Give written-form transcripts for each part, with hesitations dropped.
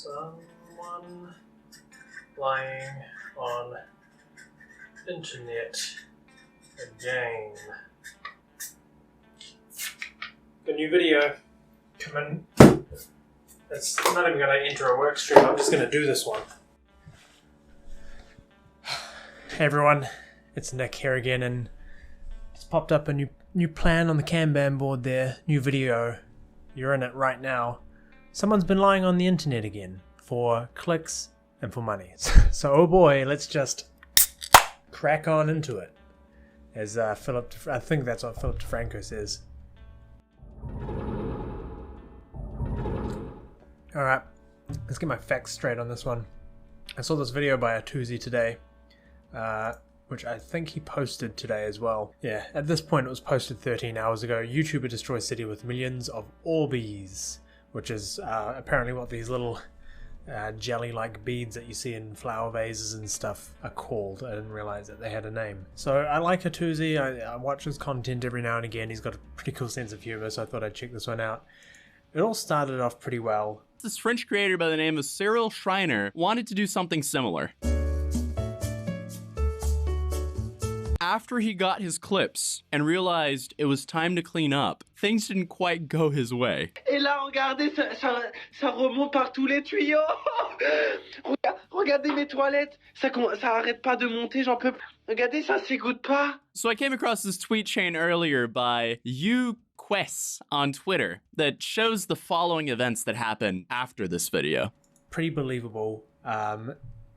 Someone lying on internet again. The new video coming. It's not even going to enter a work stream, I'm just going to do this one. Hey everyone, it's Nick here again, and it's popped up a new plan on the Kanban board there, new video. You're in it right now. Someone's been lying on the internet again for clicks and for money. So oh boy, let's just crack on into it. As I think that's what Philip DeFranco says. Alright, let's get my facts straight on this one. I saw this video by Atozy today, which I think he posted today as well. Yeah, at this point it was posted 13 hours ago. YouTuber destroys city with millions of Orbeez, which is apparently what these little jelly-like beads that you see in flower vases and stuff are called. I didn't realize that they had a name. So I like Atozy. I watch his content every now and again. He's got a pretty cool sense of humor, so I thought I'd check this one out. It all started off pretty well. This French creator by the name of Cyril Schreiner wanted to do something similar. After he got his clips and realized it was time to clean up, things didn't quite go his way. Et là, regardez, ça remonte par tous les tuyaux. Regardez mes toilettes, ça arrête pas de monter, j'en peux plus. Regardez, ça s'égoutte pas. So I came across this tweet chain earlier by Quest on Twitter that shows the following events that happened after this video. Pretty believable.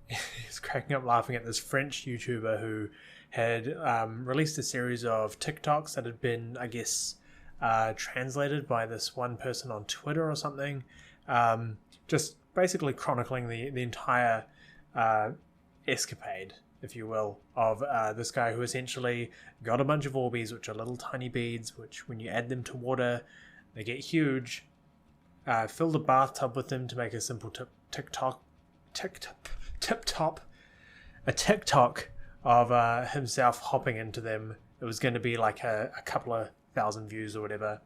He's cracking up laughing at this French YouTuber who had released a series of TikToks that had been, I guess, translated by this one person on Twitter or something. Just basically chronicling the entire escapade, if you will, of this guy who essentially got a bunch of Orbeez, which are little tiny beads, which when you add them to water, they get huge. Filled a bathtub with them to make a simple TikTok of himself hopping into them. It was going to be like a couple of thousand views or whatever.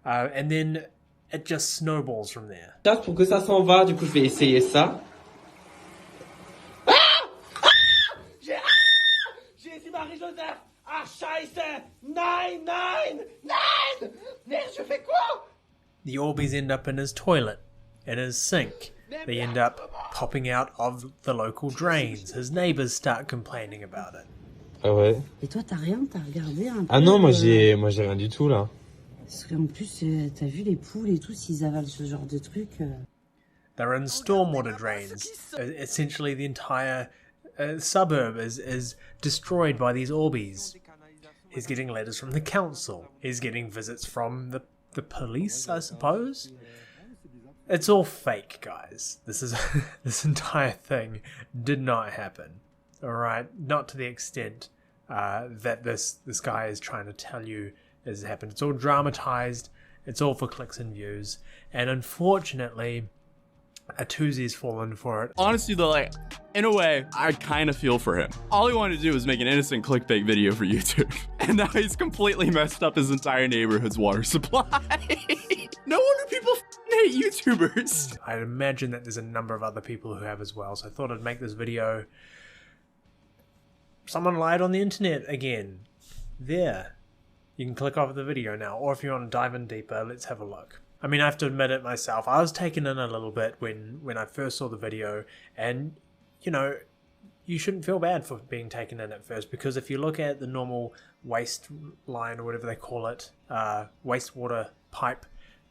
And then it just snowballs from there. Pour que ça s'en va, du coup je vais essayer ça. Jésus Marie-Joseph! Ah, Scheiße! Nein, nein, nein! Merde, je fais quoi? The Orbeez end up in his toilet, in his sink. They end up popping out of the local drains. His neighbors start complaining about it. Ah ouais. Et toi, t'as rien, t'as regardé un peu. Ah non, moi j'ai rien du tout là. Parce qu'en plus, t'as vu les poules et tout, s'ils avalent ce genre de truc. They're in stormwater drains. Essentially, the entire suburb is destroyed by these Orbeez. He's getting letters from the council. He's getting visits from the police, I suppose. It's all fake, guys. This entire thing did not happen. Alright? Not to the extent that this guy is trying to tell you has happened. It's all dramatized. It's all for clicks and views. And unfortunately, Atozy's fallen for it. Honestly though, like, in a way, I kind of feel for him. All he wanted to do was make an innocent clickbait video for YouTube. And now he's completely messed up his entire neighborhood's water supply. No wonder people hate YouTubers. I imagine that there's a number of other people who have as well, so I thought I'd make this video. Someone lied on the internet again. There. You can click off the video now, or if you want to dive in deeper, let's have a look. I mean, I have to admit it myself, I was taken in a little bit when I first saw the video, and, you know, you shouldn't feel bad for being taken in at first, because if you look at the normal waste line, or whatever they call it, wastewater pipe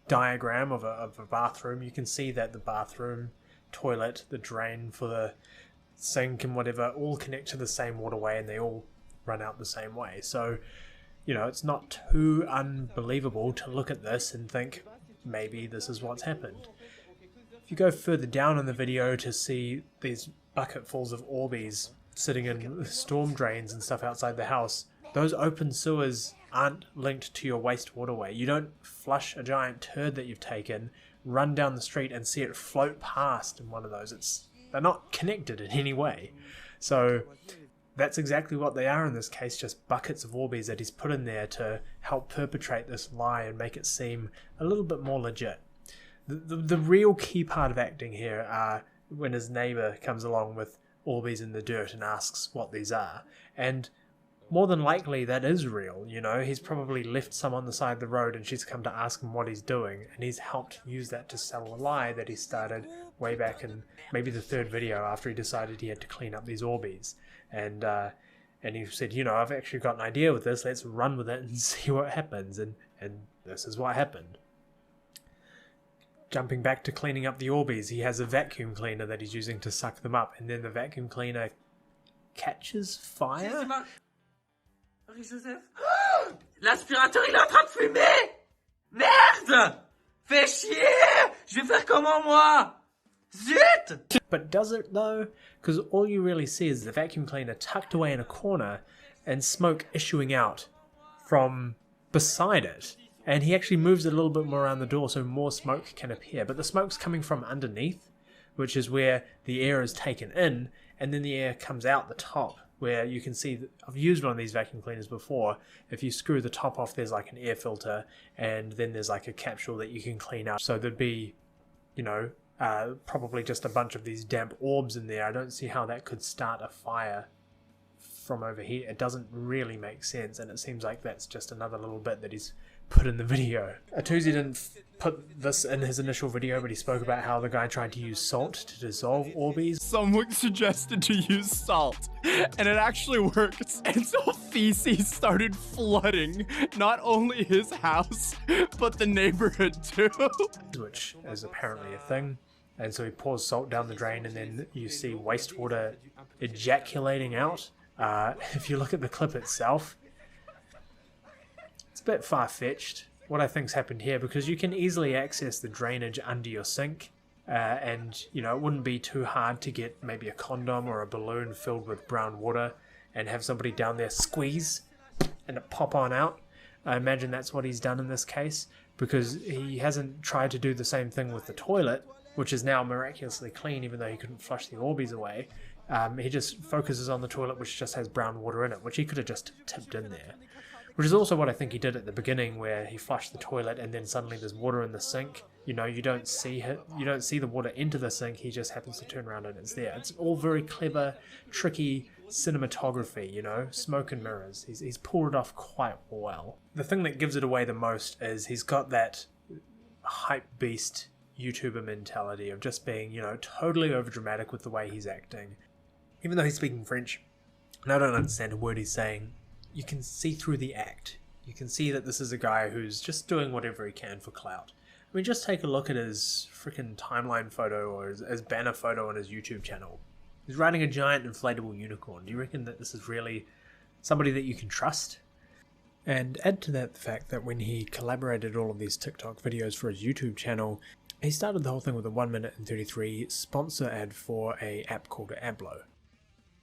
diagram of a bathroom, you can see that the bathroom, toilet, the drain for the sink and whatever all connect to the same waterway, and they all run out the same way. So, you know, it's not too unbelievable to look at this and think maybe this is what's happened. If you go further down in the video to see these bucketfuls of Orbeez sitting in storm drains and stuff outside the house, those open sewers aren't linked to your waste waterway. You don't flush a giant turd that you've taken, run down the street and see it float past in one of those. They're not connected in any way. So that's exactly what they are in this case, just buckets of Orbeez that he's put in there to help perpetrate this lie and make it seem a little bit more legit. The real key part of acting here are when his neighbour comes along with Orbeez in the dirt and asks what these are. And more than likely that is real, you know. He's probably left some on the side of the road and she's come to ask him what he's doing, and he's helped use that to sell a lie that he started way back in maybe the third video after he decided he had to clean up these Orbeez. And he said, you know, I've actually got an idea with this, let's run with it and see what happens. And this is what happened. Jumping back to cleaning up the Orbeez, he has a vacuum cleaner that he's using to suck them up, and then the vacuum cleaner catches fire. Marie-Joseph. L'aspirateur, il est en train de fumer! Merde! Fais chier! Je vais faire comment, moi? Zut! But does it, though? Because all you really see is the vacuum cleaner tucked away in a corner and smoke issuing out from beside it. And he actually moves it a little bit more around the door so more smoke can appear. But the smoke's coming from underneath, which is where the air is taken in, and then the air comes out the top, where you can see that I've used one of these vacuum cleaners before. If you screw the top off, there's like an air filter, and then there's like a capsule that you can clean out. So there'd be, you know, probably just a bunch of these damp orbs in there. I don't see how that could start a fire from over here. It doesn't really make sense, and it seems like that's just another little bit that he's put in the video. Atozy didn't put this in his initial video, but he spoke about how the guy tried to use salt to dissolve Orbeez. Someone suggested to use salt, and it actually worked. And so feces started flooding not only his house, but the neighborhood too. Which is apparently a thing. And so he pours salt down the drain, and then you see wastewater ejaculating out. If you look at the clip itself, it's a bit far-fetched what I think's happened here, because you can easily access the drainage under your sink, and you know, it wouldn't be too hard to get maybe a condom or a balloon filled with brown water and have somebody down there squeeze and it pop on out. I imagine that's what he's done in this case, because he hasn't tried to do the same thing with the toilet, which is now miraculously clean even though he couldn't flush the Orbeez away. He just focuses on the toilet, which just has brown water in it, which he could have just tipped in there. Which is also what I think he did at the beginning, where he flushed the toilet and then suddenly there's water in the sink. You know, you don't see the water enter the sink, he just happens to turn around and it's there. It's all very clever, tricky cinematography, you know, smoke and mirrors. He's pulled it off quite well. The thing that gives it away the most is he's got that hype beast YouTuber mentality of just being, you know, totally overdramatic with the way he's acting. Even though he's speaking French, and I don't understand a word he's saying, you can see through the act. You can see that this is a guy who's just doing whatever he can for clout. I mean, just take a look at his freaking timeline photo or his banner photo on his YouTube channel. He's riding a giant inflatable unicorn. Do you reckon that this is really somebody that you can trust? And add to that the fact that when he collaborated all of these TikTok videos for his YouTube channel, he started the whole thing with a 1 minute and 33 sponsor ad for a app called Ablo.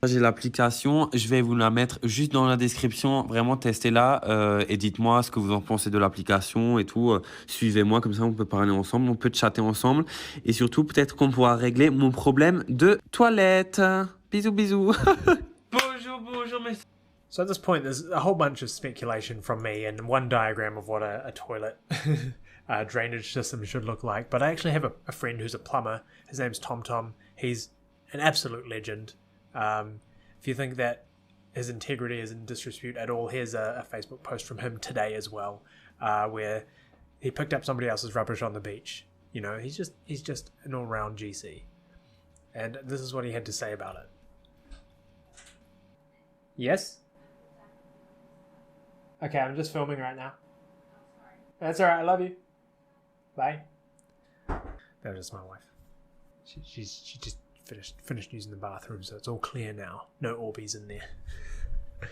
J'ai l'application, je vais vous la mettre juste dans la description, vraiment testez-la et dites-moi ce que vous en pensez de l'application et tout, suivez-moi, comme ça on peut parler ensemble, on peut chatter ensemble et surtout peut-être qu'on pourra régler mon problème de toilette. Bisous bisous. Bonjour, mais... So at this point there's a whole bunch of speculation from me and one diagram of what a toilet drainage system should look like, but I actually have a friend who's a plumber. His name's Tom. He's an absolute legend. If you think that his integrity is in disrepute at all, here's a Facebook post from him today as well, where he picked up somebody else's rubbish on the beach. You know, he's just an all-round GC, and this is what he had to say about it. Yes? Okay, I'm just filming right now. That's alright, I love you. Bye. That was just my wife. She just finished using the bathroom, so it's all clear now. No Orbeez in there.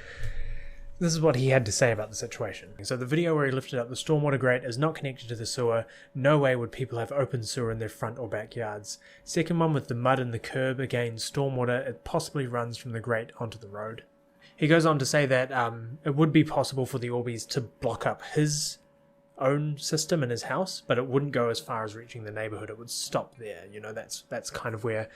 This is what he had to say about the situation. So the video where he lifted up the stormwater grate is not connected to the sewer. No way would people have open sewer in their front or backyards. Second one with the mud and the curb, again stormwater, it possibly runs from the grate onto the road. He goes on to say that it would be possible for the Orbeez to block up his own system in his house, but it wouldn't go as far as reaching the neighborhood. It would stop there. You know, that's kind of where,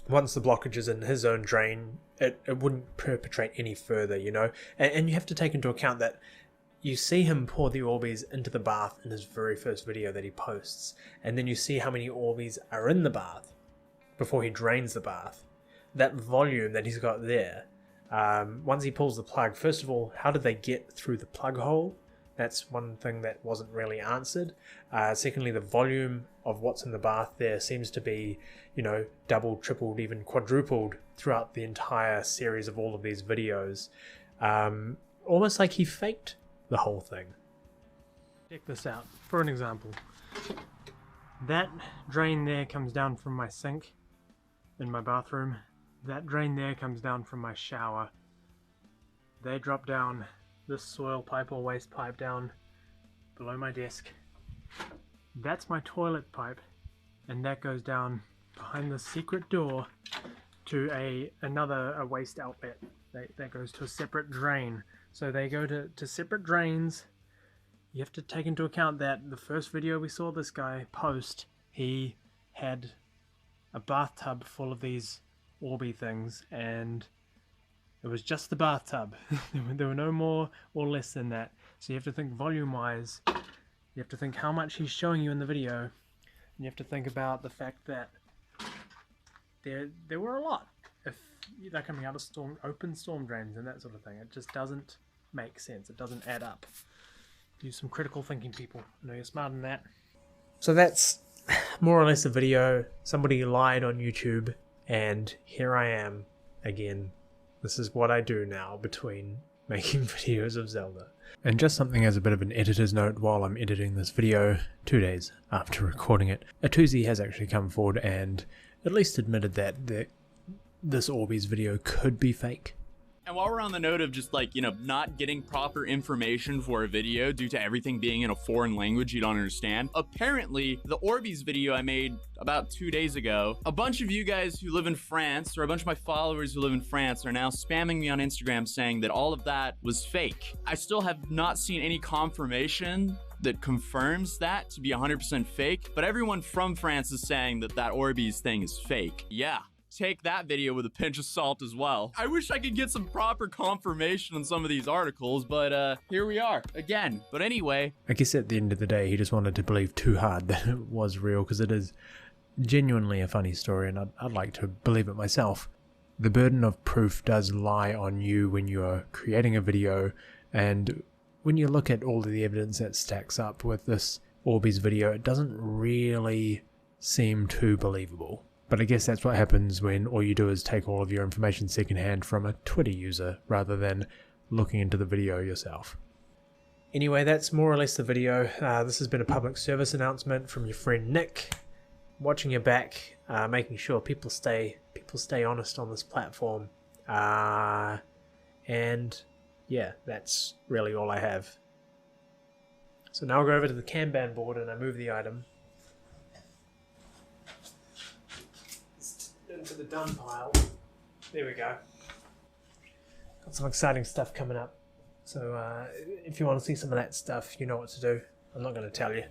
once the blockage is in his own drain, it wouldn't perpetrate any further, you know. And you have to take into account that you see him pour the Orbeez into the bath in his very first video that he posts, and then you see how many Orbeez are in the bath before he drains the bath. That volume that he's got there, once he pulls the plug, first of all, how did they get through the plug hole? That's one thing that wasn't really answered. Secondly, the volume of what's in the bath there seems to be, doubled, tripled, even quadrupled throughout the entire series of all of these videos. Almost like he faked the whole thing. Check this out. For an example, that drain there comes down from my sink in my bathroom. That drain there comes down from my shower. They drop down this soil pipe or waste pipe down below my desk. That's my toilet pipe, and that goes down behind the secret door to another waste outlet. That goes to a separate drain. So they go to separate drains. You have to take into account that the first video we saw this guy post, he had a bathtub full of these Orbeez things, and it was just the bathtub. There were no more or less than that. So you have to think volume-wise. You have to think how much he's showing you in the video. And you have to think about the fact that there were a lot. If they're coming out of open storm drains and that sort of thing, it just doesn't make sense. It doesn't add up. Do some critical thinking, people. I know you're smarter than that. So that's more or less the video. Somebody lied on YouTube, and here I am again. This is what I do now between making videos of Zelda. And just something as a bit of an editor's note, while I'm editing this video, 2 days after recording it, Atozy has actually come forward and at least admitted that this Orbeez video could be fake. And while we're on the note of just not getting proper information for a video due to everything being in a foreign language you don't understand, apparently the Orbeez video I made about 2 days ago, a bunch of you guys who live in France, or a bunch of my followers who live in France, are now spamming me on Instagram saying that all of that was fake. I still have not seen any confirmation that confirms that to be 100% fake, but everyone from France is saying that Orbeez thing is fake. Yeah. Take that video with a pinch of salt as well. I wish I could get some proper confirmation on some of these articles, but here we are again. But anyway, I guess at the end of the day, he just wanted to believe too hard that it was real, because it is genuinely a funny story, and I'd like to believe it myself. The burden of proof does lie on you when you are creating a video, and when you look at all of the evidence that stacks up with this Orbeez video, it doesn't really seem too believable. But I guess that's what happens when all you do is take all of your information secondhand from a Twitter user rather than looking into the video yourself. Anyway, that's more or less the video. This has been a public service announcement from your friend Nick. Watching your back, making sure people stay honest on this platform. And yeah, that's really all I have. So now I'll go over to the Kanban board and I move the item into the done pile. There we go. Got some exciting stuff coming up. So if you want to see some of that stuff, you know what to do. I'm not going to tell you.